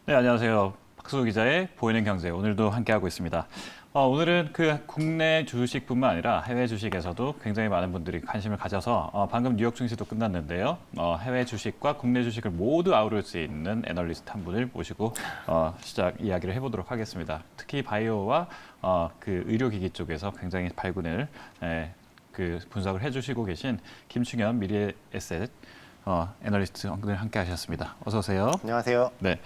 네, 안녕하세요. 박수 기자의 보이는 경제 오늘도 함께하고 있습니다. 오늘은 그 국내 주식뿐만 아니라 해외 주식에서도 굉장히 많은 분들이 관심을 가져서 방금 뉴욕 증시도 끝났는데요. 해외 주식과 국내 주식을 모두 아우를 수 있는 애널리스트 한 분을 모시고 시작 이야기를 해보도록 하겠습니다. 특히 바이오와 그 의료기기 쪽에서 굉장히 발군을 그 분석을 해주시고 계신 김충현 미래에셋 애널리스트 오늘 함께 하셨습니다. 어서 오세요. 안녕하세요. 네.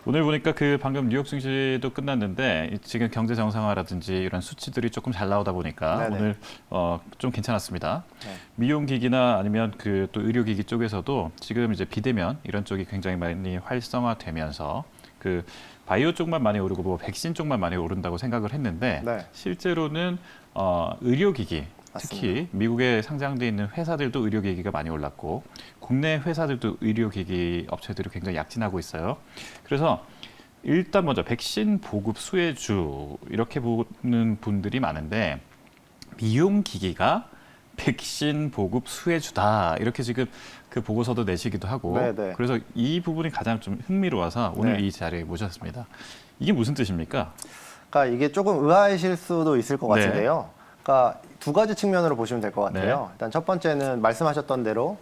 오늘 보니까 그 방금 뉴욕 증시도 끝났는데 지금 경제 정상화라든지 이런 수치들이 조금 잘 나오다 보니까 네네. 오늘 좀 괜찮았습니다. 네. 미용기기나 아니면 그 또 의료기기 쪽에서도 지금 이제 비대면 이런 쪽이 굉장히 많이 활성화되면서 그 바이오 쪽만 많이 오르고 뭐 백신 쪽만 많이 오른다고 생각을 했는데 네. 실제로는 의료기기 특히 맞습니다. 미국에 상장돼 있는 회사들도 의료기기가 많이 올랐고 국내 회사들도 의료기기 업체들이 굉장히 약진하고 있어요. 그래서 일단 먼저 백신 보급 수혜주 이렇게 보는 분들이 많은데 미용기기가 백신 보급 수혜주다 이렇게 지금 그 보고서도 내시기도 하고 네네. 그래서 이 부분이 가장 좀 흥미로워서 오늘 네. 이 자리에 모셨습니다. 이게 무슨 뜻입니까? 그러니까 이게 조금 의아하실 수도 있을 것 네. 같은데요. 그러니까 두 가지 측면으로 보시면 될 것 같아요. 네. 일단 첫 번째는 말씀하셨던 대로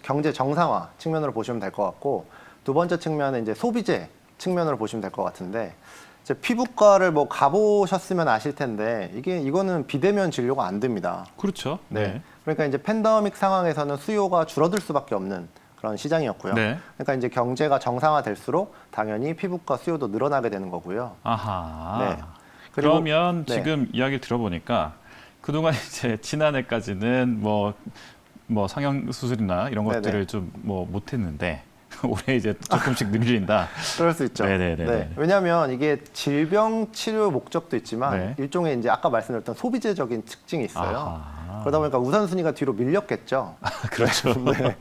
경제 정상화 측면으로 보시면 될 것 같고, 두 번째 측면은 이제 소비재 측면으로 보시면 될 것 같은데, 이제 피부과를 뭐 가보셨으면 아실 텐데 이거는 비대면 진료가 안 됩니다. 그렇죠. 네. 그러니까 이제 팬데믹 상황에서는 수요가 줄어들 수밖에 없는 그런 시장이었고요. 네. 그러니까 이제 경제가 정상화될수록 당연히 피부과 수요도 늘어나게 되는 거고요. 아하. 네. 그리고- 그러면 네. 지금 이야기 들어보니까 그동안 이제 지난해까지는 뭐 성형 수술이나 이런 네네. 것들을 좀 뭐 못했는데 올해 이제 조금씩 늘린다. 그럴 수 있죠. 네네네네. 네. 왜냐하면 이게 질병 치료 목적도 있지만 네. 일종의 이제 아까 말씀드렸던 소비재적인 특징이 있어요. 아하. 그러다 보니까 우선순위가 뒤로 밀렸겠죠. 그렇죠. 네.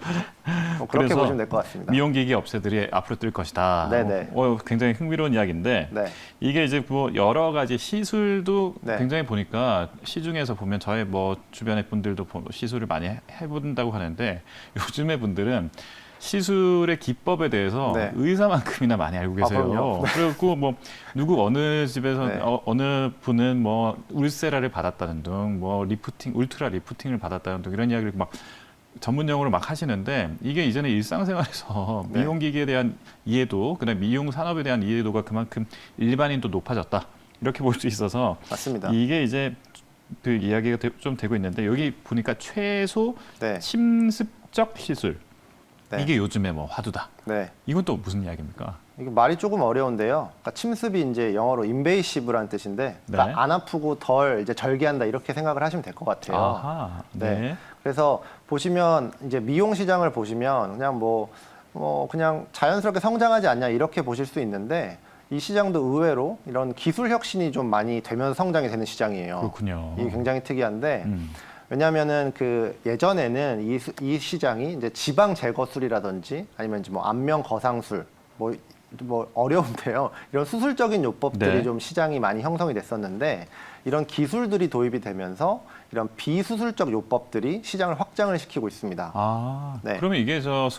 뭐 그렇게 그래서 보시면 될 것 같습니다. 미용기기 업체들이 앞으로 뜰 것이다. 네네. 굉장히 흥미로운 이야기인데 네. 이게 이제 뭐 여러 가지 시술도 네. 굉장히 보니까 시중에서 보면 저의 뭐 주변의 분들도 시술을 많이 해본다고 하는데 요즘의 분들은 시술의 기법에 대해서 네. 의사만큼이나 많이 알고 계세요. 그럼요. 그리고 뭐 누구 어느 집에서 네. 어느 분은 뭐 울세라를 받았다는 등, 뭐 리프팅, 울트라 리프팅을 받았다는 등 이런 이야기를 막 전문 용어로 막 하시는데 이게 이제는 일상생활에서 네. 미용기기에 대한 이해도, 그다음 미용 산업에 대한 이해도가 그만큼 일반인도 높아졌다. 이렇게 볼 수 있어서 맞습니다. 이게 이제 그 이야기가 좀 되고 있는데 여기 보니까 최소 네. 침습적 시술. 네. 이게 요즘에 뭐 화두다. 네. 이건 또 무슨 이야기입니까? 이게 말이 조금 어려운데요. 그러니까 침습이 이제 영어로 invasive라는 뜻인데, 그러니까 네. 안 아프고 덜 이제 절개한다 이렇게 생각을 하시면 될 것 같아요. 아하. 네. 네. 그래서 보시면 이제 미용 시장을 보시면 그냥 뭐 그냥 자연스럽게 성장하지 않냐 이렇게 보실 수 있는데, 이 시장도 의외로 이런 기술 혁신이 좀 많이 되면서 성장이 되는 시장이에요. 그렇군요. 이게 굉장히 특이한데, 음. 왜냐하면은 그 예전에는 이 시장이 이제 지방 제거술이라든지 아니면 이제 뭐 안면 거상술 뭐 어려운데요. 이런 수술적인 요법들이 네. 좀 시장이 많이 형성이 됐었는데, 이런 기술들이 도입이 되면서 이런 비수술적 요법들이 시장을 확장을 시키고 있습니다. 아, 네. 그러면 이게 저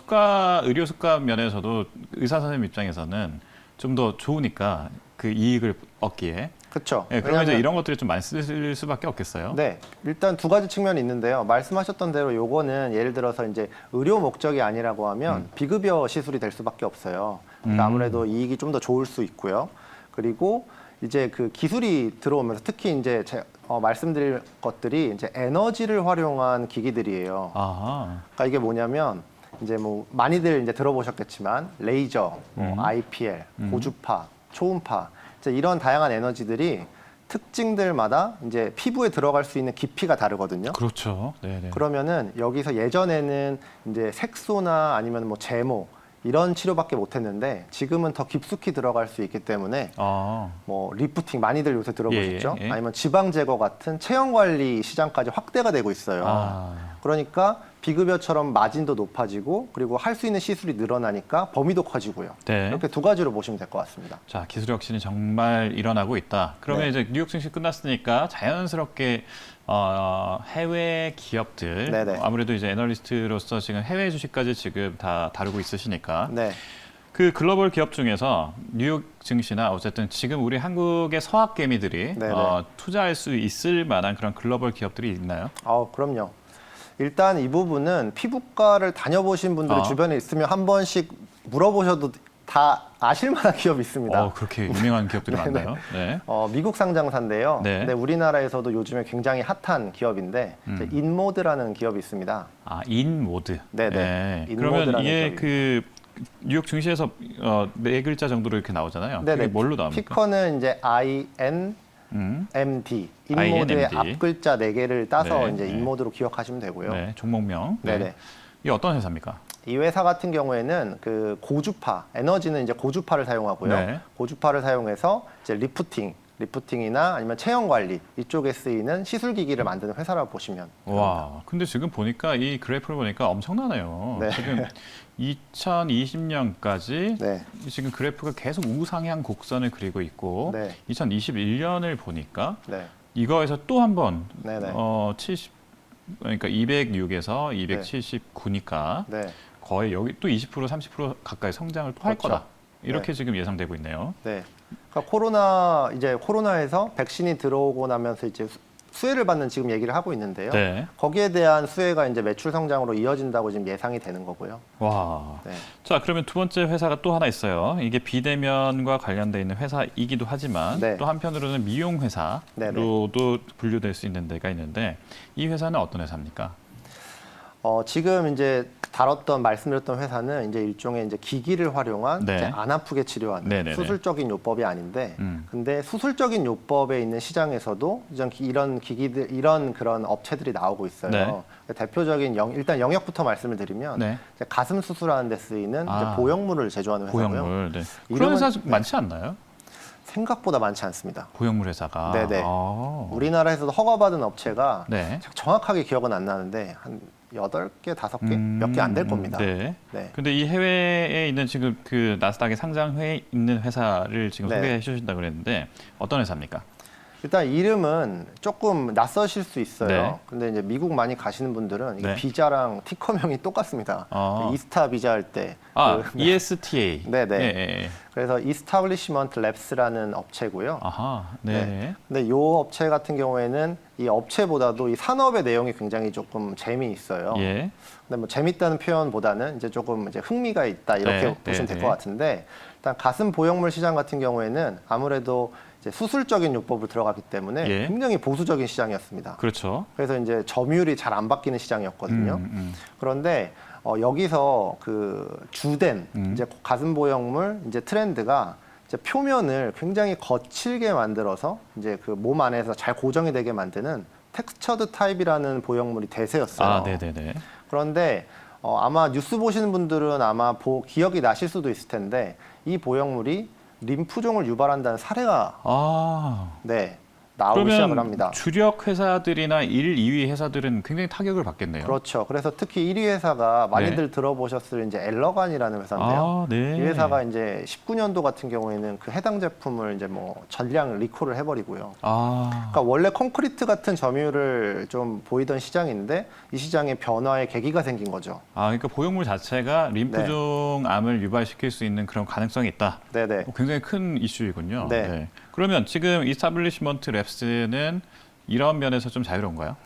의료 수가 면에서도 의사 선생님 입장에서는 좀 더 좋으니까 그 이익을 얻기에. 그렇죠. 네, 그러면 이제 이런 것들이 좀 많이 쓸 수밖에 없겠어요. 네, 일단 두 가지 측면이 있는데요. 말씀하셨던 대로 요거는 예를 들어서 이제 의료 목적이 아니라고 하면 비급여 시술이 될 수밖에 없어요. 그러니까 아무래도 이익이 좀 더 좋을 수 있고요. 그리고 이제 그 기술이 들어오면서 특히 이제 말씀드릴 것들이 이제 에너지를 활용한 기기들이에요. 아하. 그러니까 이게 뭐냐면 이제 뭐 많이들 이제 들어보셨겠지만 레이저, IPL, 고주파, 초음파 이제 이런 다양한 에너지들이 특징들마다 이제 피부에 들어갈 수 있는 깊이가 다르거든요. 그렇죠. 네네. 그러면은 여기서 예전에는 이제 색소나 아니면 뭐 제모 이런 치료밖에 못했는데 지금은 더 깊숙이 들어갈 수 있기 때문에 아, 뭐 리프팅 많이들 요새 들어보셨죠? 예, 예. 아니면 지방 제거 같은 체형 관리 시장까지 확대가 되고 있어요. 아. 그러니까 비급여처럼 마진도 높아지고 그리고 할 수 있는 시술이 늘어나니까 범위도 커지고요. 네. 이렇게 두 가지로 보시면 될 것 같습니다. 자, 기술 혁신이 정말 일어나고 있다. 그러면 네. 이제 뉴욕 증시 끝났으니까 자연스럽게 해외 기업들, 네네. 아무래도 이제 애널리스트로서 지금 해외 주식까지 지금 다 다루고 있으시니까 네. 그 글로벌 기업 중에서 뉴욕 증시나 어쨌든 지금 우리 한국의 서학 개미들이 네네. 투자할 수 있을 만한 그런 글로벌 기업들이 있나요? 그럼요. 일단 이 부분은 피부과를 다녀보신 분들이 주변에 있으면 한 번씩 물어보셔도 다 아실 만한 기업이 있습니다. 그렇게 유명한 기업들이 네네. 많나요? 네. 미국 상장사인데요. 네. 근데 우리나라에서도 요즘에 굉장히 핫한 기업인데 이제 인모드라는 기업이 있습니다. 인모드. 네네. 네. 인모드라는 그러면 이게 기업입니다. 그 뉴욕 증시에서 네 글자 정도로 이렇게 나오잖아요. 네네. 그게 뭘로 나옵니까? 티커는 이제 INMD. 인모드의 INMD. 앞글자 4개를 따서 네, 이제 네. 인모드로 기억하시면 되고요. 네, 종목명. 네. 네네. 이게 어떤 회사입니까? 이 회사 같은 경우에는 그 고주파, 에너지는 이제 고주파를 사용하고요. 네. 고주파를 사용해서 이제 리프팅이나 아니면 체형 관리 이쪽에 쓰이는 시술 기기를 만드는 회사라고 보시면 됩니다. 와, 근데 지금 보니까 이 그래프를 보니까 엄청나네요. 네. 지금 2020년까지 네. 지금 그래프가 계속 우상향 곡선을 그리고 있고 네. 2021년을 보니까 네. 이거에서 또 한 번 네네. 70 그러니까 206에서 279니까 네. 거의 여기 또 20% 30% 가까이 성장을 또 할 그렇죠. 거다. 이렇게 지금 예상되고 있네요. 네. 그러니까 코로나에서 백신이 들어오고 나면서 이제 수혜를 받는 지금 얘기를 하고 있는데요. 네. 거기에 대한 수혜가 이제 매출 성장으로 이어진다고 지금 예상이 되는 거고요. 와. 네. 자, 그러면 두 번째 회사가 또 하나 있어요. 이게 비대면과 관련돼 있는 회사이기도 하지만 네. 또 한편으로는 미용 회사로도 분류될 수 있는 데가 있는데 이 회사는 어떤 회사입니까? 지금 이제 말씀드렸던 회사는 이제 일종의 이제 기기를 활용한 네. 이제 안 아프게 치료하는 네네네. 수술적인 요법이 아닌데, 음. 근데 수술적인 요법에 있는 시장에서도 이런 기기들, 이런 그런 업체들이 나오고 있어요. 네. 대표적인 일단 영역부터 말씀을 드리면 네. 이제 가슴 수술하는 데 쓰이는 이제 보형물을 제조하는 회사고요. 보형물. 네. 그런 이름은- 회사 많지 않나요? 생각보다 많지 않습니다. 보형물 회사가. 네네. 아. 우리나라에서도 허가받은 업체가 네. 정확하게 기억은 안 나는데 한 8개, 5개? 몇 개 안 될 겁니다. 네. 네. 근데 이 해외에 있는 지금 그 나스닥에 상장해 있는 회사를 지금 네. 소개해 주신다고 그랬는데 어떤 회사입니까? 일단 이름은 조금 낯서실 수 있어요. 네. 근데 이제 미국 많이 가시는 분들은 이게 네. 비자랑 티커명이 똑같습니다. 아. 이스타 비자 할 때. ESTA. 네네. 예, 예. 그래서 Establishment Labs라는 업체고요. 아하. 네. 근데 이 업체 같은 경우에는 이 업체보다도 이 산업의 내용이 굉장히 조금 재미있어요. 예. 근데 뭐 재밌다는 표현보다는 이제 조금 이제 흥미가 있다 이렇게 네, 보시면 네, 될 네. 것 같은데, 일단 가슴 보형물 시장 같은 경우에는 아무래도 이제 수술적인 요법을 들어갔기 때문에 예. 굉장히 보수적인 시장이었습니다. 그렇죠. 그래서 이제 점유율이 잘 안 바뀌는 시장이었거든요. 음. 그런데 여기서 그 주된 이제 가슴 보형물 이제 트렌드가 이제 표면을 굉장히 거칠게 만들어서 이제 그 몸 안에서 잘 고정이 되게 만드는 텍스처드 타입이라는 보형물이 대세였어요. 아, 네네네. 그런데 아마 뉴스 보시는 분들은 아마 기억이 나실 수도 있을 텐데, 이 보형물이 림프종을 유발한다는 사례가 아. 나오기 시작을 그러면 합니다. 주력 회사들이나 1, 2위 회사들은 굉장히 타격을 받겠네요. 그렇죠. 그래서 특히 1위 회사가 많이들 들어보셨을 이제 엘러간이라는 회사인데요. 아, 네. 이 회사가 이제 19년도 같은 경우에는 그 해당 제품을 이제 뭐 전량 리콜을 해버리고요. 아. 그러니까 원래 콘크리트 같은 점유율을 좀 보이던 시장인데 이 시장의 변화의 계기가 생긴 거죠. 아, 그러니까 보형물 자체가 림프종 암을 유발시킬 수 있는 그런 가능성이 있다. 네네. 굉장히 큰 이슈이군요. 네. 그러면 지금 이스타블리시먼트 랩스는 이런 면에서 좀 자유로운가요?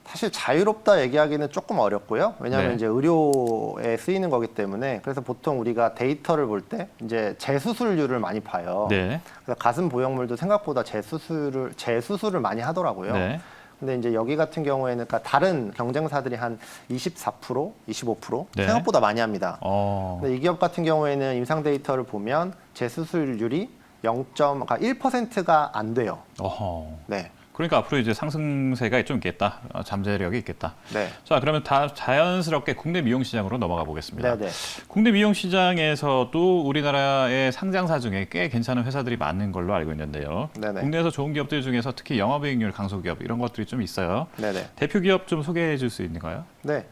사실 자유롭다 얘기하기는 조금 어렵고요. 왜냐하면 네. 이제 의료에 쓰이는 거기 때문에, 그래서 보통 우리가 데이터를 볼 때 이제 재수술률을 많이 봐요. 네. 그래서 가슴 보형물도 생각보다 재수술을 많이 하더라고요. 네. 근데 이제 여기 같은 경우에는 그러니까 다른 경쟁사들이 한 24%, 25% 네. 생각보다 많이 합니다. 어. 근데 이 기업 같은 경우에는 임상 데이터를 보면 재수술률이 1%가 안 돼요. 어허. 네. 그러니까 앞으로 이제 상승세가 좀 있겠다. 잠재력이 있겠다. 네. 자, 그러면 다 자연스럽게 국내 미용 시장으로 넘어가 보겠습니다. 네네. 국내 미용 시장에서도 우리나라의 상장사 중에 꽤 괜찮은 회사들이 많은 걸로 알고 있는데요. 네네. 국내에서 좋은 기업들 중에서 특히 영업이익률 강소 기업 이런 것들이 좀 있어요. 네네. 대표 기업 좀 소개해 줄 수 있는가요? 네.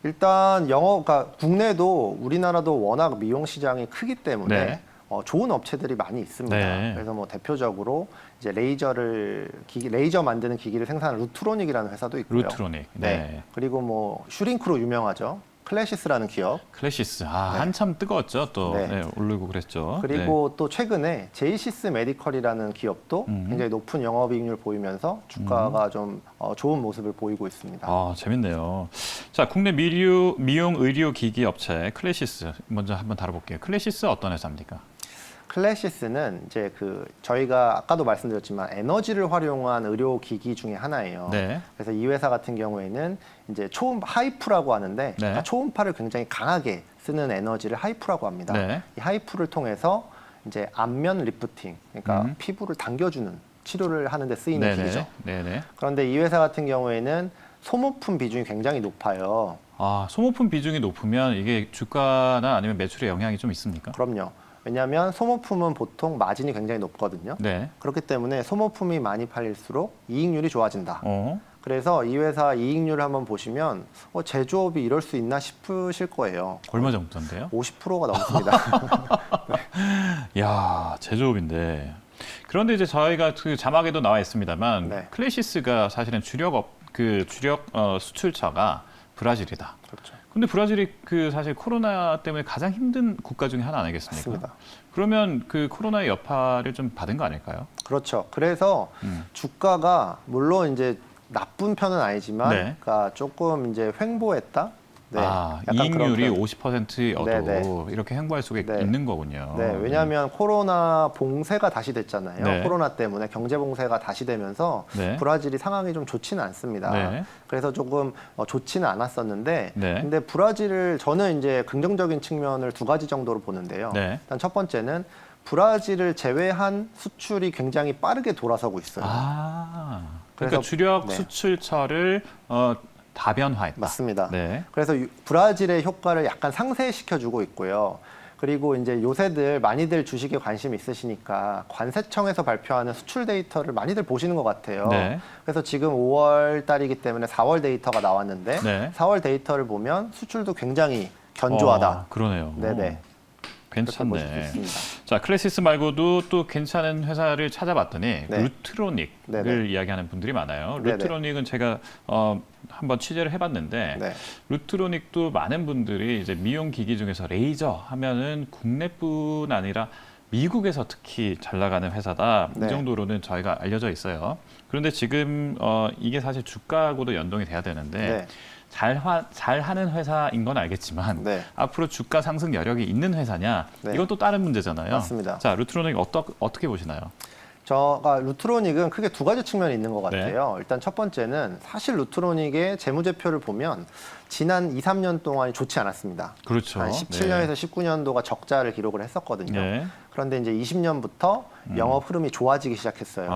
일단 그러니까 국내도 우리나라도 워낙 미용 시장이 크기 때문에 네. 좋은 업체들이 많이 있습니다. 네. 그래서 뭐 대표적으로 이제 레이저 만드는 기기를 생산하는 루트로닉이라는 회사도 있고요. 루트로닉. 네. 그리고 뭐 슈링크로 유명하죠. 클래시스라는 기업. 클래시스. 네. 한참 뜨거웠죠. 또 네. 네, 오르고 그랬죠. 그리고 또 최근에 제이시스 메디컬이라는 기업도 굉장히 높은 영업이익률 보이면서 주가가 좀 좋은 모습을 보이고 있습니다. 재밌네요. 자, 국내 미용 의료 기기 업체 클래시스 먼저 한번 다뤄볼게요. 클래시스 어떤 회사입니까? 클래시스는 이제 저희가 아까도 말씀드렸지만 에너지를 활용한 의료 기기 중에 하나예요. 네. 그래서 이 회사 같은 경우에는 이제 하이프라고 하는데 그러니까 초음파를 굉장히 강하게 쓰는 에너지를 하이프라고 합니다. 네. 이 하이프를 통해서 이제 안면 리프팅, 그러니까 피부를 당겨주는 치료를 하는데 쓰이는 기기죠. 네네. 그런데 이 회사 같은 경우에는 소모품 비중이 굉장히 높아요. 소모품 비중이 높으면 이게 주가나 아니면 매출에 영향이 좀 있습니까? 그럼요. 왜냐하면 소모품은 보통 마진이 굉장히 높거든요. 네. 그렇기 때문에 소모품이 많이 팔릴수록 이익률이 좋아진다. 어. 그래서 이 회사 이익률을 한번 보시면 제조업이 이럴 수 있나 싶으실 거예요. 얼마 정도인데요? 50%가 넘습니다. 야, 제조업인데. 그런데 이제 저희가 그 자막에도 나와 있습니다만 네. 클래시스가 사실은 주력 수출처가 브라질이다. 그렇죠. 근데 브라질이 사실 코로나 때문에 가장 힘든 국가 중에 하나 아니겠습니까? 맞습니다. 그러면 그 코로나의 여파를 좀 받은 거 아닐까요? 그렇죠. 그래서 주가가 물론 이제 나쁜 편은 아니지만 네. 그러니까 조금 이제 횡보했다. 네, 약간 이익률이 그런 편. 50%여도 네네. 이렇게 횡보할 수가 네. 있는 거군요. 네, 왜냐하면 코로나 봉쇄가 다시 됐잖아요. 네. 코로나 때문에 경제 봉쇄가 다시 되면서 네. 브라질이 상황이 좀 좋지는 않습니다. 네. 그래서 조금 좋지는 않았었는데, 네. 근데 브라질을 저는 이제 긍정적인 측면을 두 가지 정도로 보는데요. 네. 일단 첫 번째는 브라질을 제외한 수출이 굉장히 빠르게 돌아서고 있어요. 그러니까 그래서- 주력 네. 수출처를 다변화했다. 맞습니다. 네. 그래서 브라질의 효과를 약간 상쇄시켜주고 있고요. 그리고 이제 요새들 많이들 주식에 관심 있으시니까 관세청에서 발표하는 수출 데이터를 많이들 보시는 것 같아요. 네. 그래서 지금 5월 달이기 때문에 4월 데이터가 나왔는데 네. 4월 데이터를 보면 수출도 굉장히 견조하다. 그러네요. 네네. 그렇게 보실 수 괜찮네. 있습니다. 자, 클래시스 말고도 또 괜찮은 회사를 찾아봤더니 네. 루트로닉을 네네. 이야기하는 분들이 많아요. 네네. 루트로닉은 제가 한번 취재를 해봤는데 네. 루트로닉도 많은 분들이 이제 미용 기기 중에서 레이저 하면은 국내뿐 아니라 미국에서 특히 잘 나가는 회사다. 이 네. 정도로는 저희가 알려져 있어요. 그런데 지금 이게 사실 주가하고도 연동이 돼야 되는데 네. 잘하는 회사인 건 알겠지만 네. 앞으로 주가 상승 여력이 있는 회사냐 네. 이건 또 다른 문제잖아요. 맞습니다. 자, 루트로닉 어떻게 보시나요? 루트로닉은 크게 두 가지 측면이 있는 것 네. 같아요. 일단 첫 번째는 사실 루트로닉의 재무제표를 보면 지난 2, 3년 동안 좋지 않았습니다. 그렇죠. 한 17년에서 19년도가 적자를 기록을 했었거든요. 네. 그런데 이제 20년부터 영업 흐름이 좋아지기 시작했어요.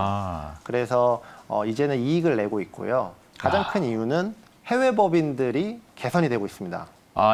그래서 이제는 이익을 내고 있고요. 가장 큰 이유는 해외 법인들이 개선이 되고 있습니다.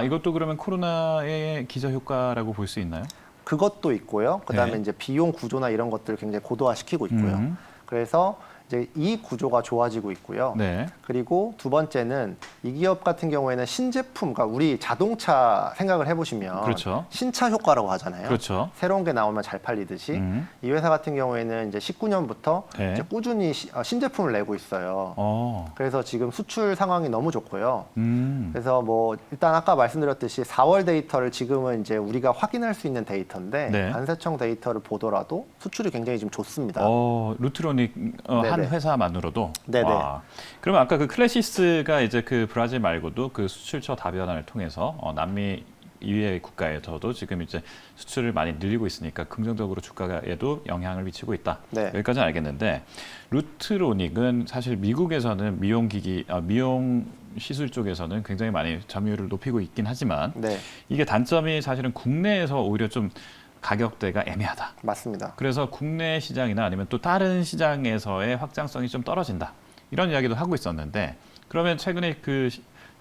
이것도 그러면 코로나의 기저 효과라고 볼 수 있나요? 그것도 있고요. 그다음에 네. 이제 비용 구조나 이런 것들을 굉장히 고도화시키고 있고요. 그래서 이제 이익 구조가 좋아지고 있고요. 네. 그리고 두 번째는 이 기업 같은 경우에는 신제품, 그러니까 우리 자동차 생각을 해보시면 그렇죠. 신차 효과라고 하잖아요. 그렇죠. 새로운 게 나오면 잘 팔리듯이 이 회사 같은 경우에는 이제 19년부터 네. 이제 꾸준히 신제품을 내고 있어요. 그래서 지금 수출 상황이 너무 좋고요. 그래서 뭐 일단 아까 말씀드렸듯이 4월 데이터를 지금은 이제 우리가 확인할 수 있는 데이터인데 네. 관세청 데이터를 보더라도 수출이 굉장히 지금 좋습니다. 루트로닉 한 네네. 회사만으로도. 네네. 그러면 아까 그 클래시스가 이제 그 브라질 말고도 그 수출처 다변화를 통해서 남미 이외의 국가에서도 지금 이제 수출을 많이 늘리고 있으니까 긍정적으로 주가에도 영향을 미치고 있다. 네. 여기까지는 알겠는데 루트로닉은 사실 미국에서는 미용 시술 쪽에서는 굉장히 많이 점유율을 높이고 있긴 하지만 네, 이게 단점이 사실은 국내에서 오히려 좀 가격대가 애매하다. 맞습니다. 그래서 국내 시장이나 아니면 또 다른 시장에서의 확장성이 좀 떨어진다. 이런 이야기도 하고 있었는데 그러면 최근에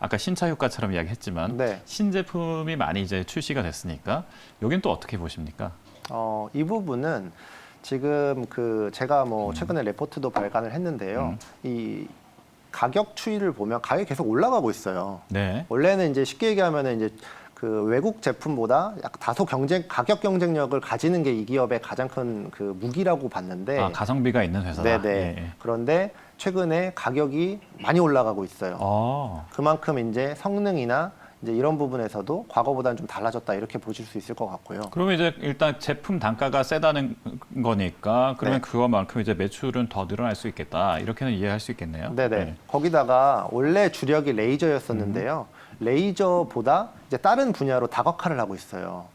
아까 신차 효과처럼 이야기했지만 네. 신제품이 많이 이제 출시가 됐으니까 여긴 또 어떻게 보십니까? 이 부분은 지금 제가 뭐 최근에 레포트도 발간을 했는데요. 이 가격 추이를 보면 가격이 계속 올라가고 있어요. 네. 원래는 이제 쉽게 얘기하면은 이제 외국 제품보다 약간 다소 가격 경쟁력을 가지는 게 이 기업의 가장 큰 무기라고 봤는데. 가성비가 있는 회사다. 네네. 예. 그런데 최근에 가격이 많이 올라가고 있어요. 그만큼 이제 성능이나 이제 이런 부분에서도 과거보다는 좀 달라졌다 이렇게 보실 수 있을 것 같고요. 그러면 이제 일단 제품 단가가 세다는 거니까 그러면 네. 그거만큼 이제 매출은 더 늘어날 수 있겠다. 이렇게는 이해할 수 있겠네요. 네네. 네. 거기다가 원래 주력이 레이저였었는데요. 레이저보다 이제 다른 분야로 다각화를 하고 있어요.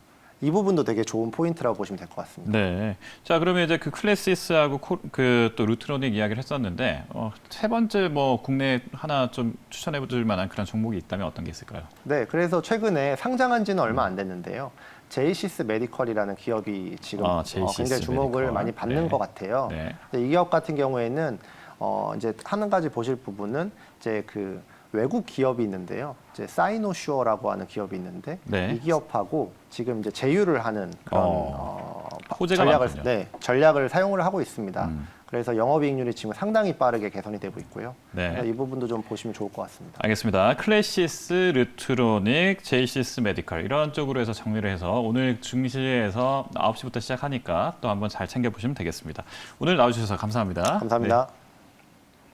이 부분도 되게 좋은 포인트라고 보시면 될 것 같습니다. 네. 자, 그러면 이제 그 클래시스하고 그 또 루트로닉 이야기를 했었는데 세 번째 뭐 국내 하나 좀 추천해 줄 만한 그런 종목이 있다면 어떤 게 있을까요? 네, 그래서 최근에 상장한 지는 얼마 안 됐는데요. 제이시스 메디컬이라는 기업이 지금 제이시스 굉장히 주목을 메디컬. 많이 받는 네. 것 같아요. 네. 근데 이 기업 같은 경우에는 이제 한 가지 보실 부분은 이제 그 외국 기업이 있는데요. 이제 사이노슈어라고 하는 기업이 있는데 네. 이 기업하고 지금 이제 제휴를 하는 그런 호재가 전략을 많군요. 전략을 사용을 하고 있습니다. 음. 그래서 영업이익률이 지금 상당히 빠르게 개선이 되고 있고요. 네. 그래서 이 부분도 좀 보시면 좋을 것 같습니다. 알겠습니다. 클래시스, 루트로닉, 제이시스 메디컬 이런 쪽으로 해서 정리를 해서 오늘 증시에서 9시부터 시작하니까 또 한번 잘 챙겨보시면 되겠습니다. 오늘 나와주셔서 감사합니다. 감사합니다. 네.